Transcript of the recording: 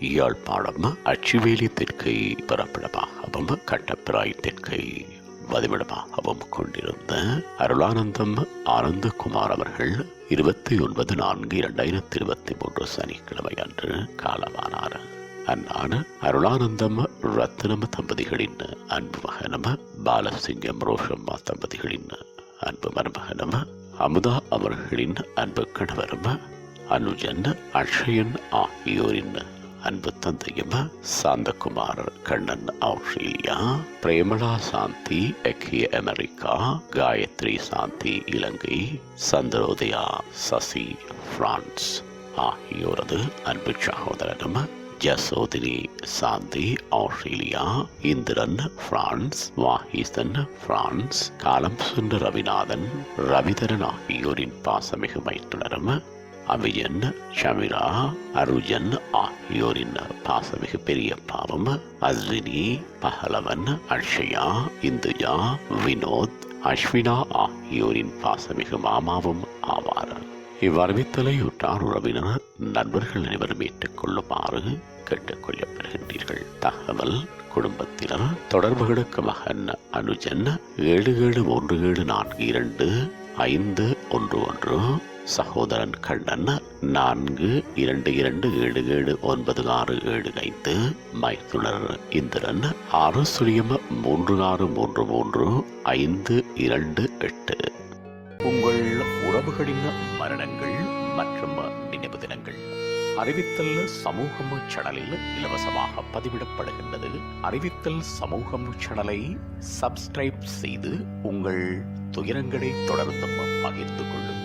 யாழ்ப்பாணம் அச்சுவேலி தெற்கை பிறப்பிடமாகவும் கட்டப்பிராய் தெற்கை வதிவிடமாகவும் கொண்டிருந்த அருளானந்தம் ஆனந்தகுமார் அவர்கள் 29/4/2023 சனிக்கிழமை அன்று காலமானார். அந்நாடு அருளானந்தம் ரத்னம் தம்பதிகளின் அன்பு மகனும் பாலசிங்கம் ரோஷம்மா தம்பதிகளின் அன்பு மருமகனும் அமுதா அவர்களின் அன்பு கணவரும் அனுஜன் அக்ஷயன் ஆகியோரின் அன்பு தந்தையும் சாந்தகுமார் கண்ணன் ஆஸ்திரேலியா, பிரேமலா சாந்தி ஐக்கிய அமெரிக்கா, காயத்ரி சாந்தி இலங்கை, சந்திரோதயா சசி பிரான்ஸ் ஆகியோரது அன்பு சகோதரனும் ஜசோதினி சாந்தி Australia, Indiran France, Vaheesan France, காலம் சுந்த ரவிநாதன் ரவிதரன் ஆகியோரின் பாசமிகு மைத்துனரும் அபிஜன் ஷமிரா அருஜன் ஆகியோரின் பாசமிகு பெரியப்பாவும் அஸ்வினி பஹலவன் அக்ஷயா இந்துஜா வினோத் அஸ்வினா ஆகியோரின் பாசமிகு மாமாவும் ஆவார். இவ்வறிவித்தலை உற்றார் உறவினர் நண்பர்கள் அனைவரும் ஏற்றுக்கொள்ளுமாறு கேட்டுக்கொள்ளப்படுகின்றீர்கள். தகவல் குடும்பத்தினர் தொடர்புகளுக்கு மகன் அனுஜன் 7737422511, சகோதரன் கண்ணன் 42277965, மைத்துனர் இந்திரன் 603633528. உங்கள் உறவுகளின் மரணங்கள் மற்றும் நினைவு தினங்கள் அறிவித்தல் சமூகம் சேனலில் இலவசமாக பதிவிடப்படுகின்றது. அறிவித்தல் சமூகம் சேனலை சப்ஸ்கிரைப் செய்து உங்கள் துயரங்களை தொடர்ந்து பகிர்ந்து கொள்ளுங்கள்.